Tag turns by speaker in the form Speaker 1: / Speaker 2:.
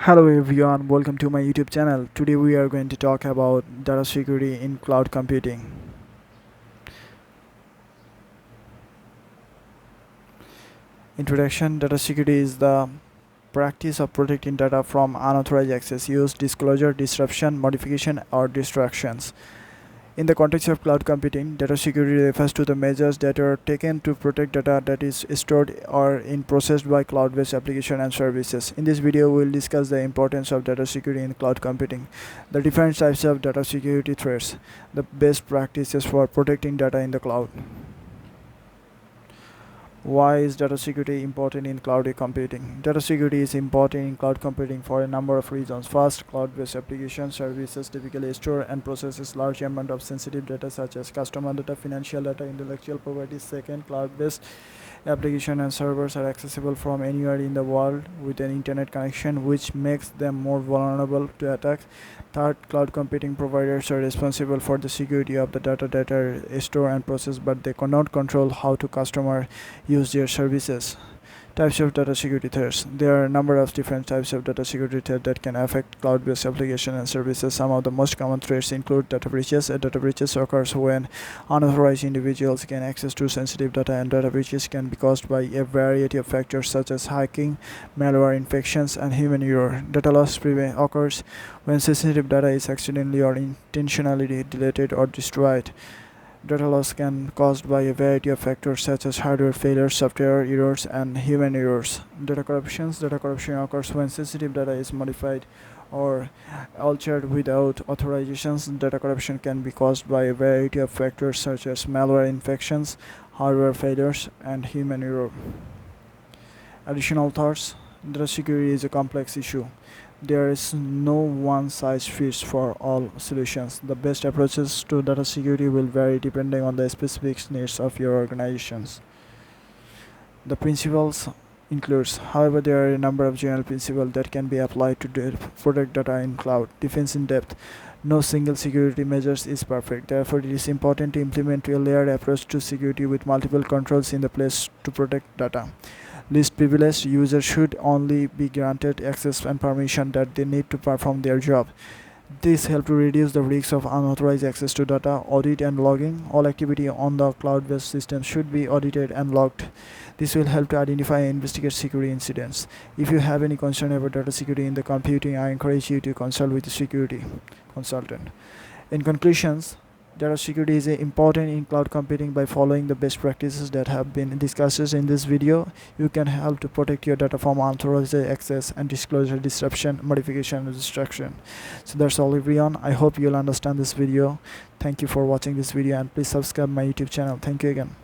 Speaker 1: Hello everyone, welcome to my YouTube channel. Today we are going to talk about data security in cloud computing. Introduction. Data security is the practice of protecting data from unauthorized access, use, disclosure, disruption, modification or distractions. In the context of cloud computing, data security refers to the measures that are taken to protect data that is stored or processed by cloud-based applications and services. In this video, we will discuss the importance of data security in cloud computing, the different types of data security threats, the best practices for protecting data in the cloud. Why is data security important in cloud computing? Data security is important in cloud computing for a number of reasons. First, cloud-based application services typically store and processes large amount of sensitive data such as customer data, financial data, intellectual property. Second, cloud-based application and servers are accessible from anywhere in the world with an internet connection, which makes them more vulnerable to attacks. Third, cloud computing providers are responsible for the security of the data that are stored and processed, but they cannot control how to customers use their services. Types of data security threats. There are a number of different types of data security threats that can affect cloud-based applications and services. Some of the most common threats include data breaches. Data breaches occurs when unauthorized individuals gain access to sensitive data, and data breaches can be caused by a variety of factors such as hacking, malware infections, and human error. Data loss occurs when sensitive data is accidentally or intentionally deleted or destroyed. Data loss can be caused by a variety of factors such as hardware failures, software errors, and human errors. Data corruption. Data corruption occurs when sensitive data is modified or altered without authorizations. Data corruption can be caused by a variety of factors such as malware infections, hardware failures, and human error. Additional thoughts. Data security is a complex issue. There is no one size fits for all solutions. The best approaches to data security will vary depending on the specific needs of your organizations. The principles includes, however, there are a number of general principles that can be applied to protect data in cloud. Defense in depth. No single security measures is perfect. Therefore, it is important to implement a layered approach to security with multiple controls in the place to protect data. Least privileged users should only be granted access and permission that they need to perform their job. This helps to reduce the risks of unauthorized access to data. Audit and logging. All activity on the cloud-based system should be audited and logged. This will help to identify and investigate security incidents. If you have any concern about data security in the computing, I encourage you to consult with a security consultant. In conclusions, data security is important in cloud computing. By following the best practices that have been discussed in this video, you can help to protect your data from unauthorized access and disclosure, disruption, modification, and destruction. So that's all everyone. I hope you'll understand this video. Thank you for watching this video, and please subscribe my YouTube channel. Thank you again.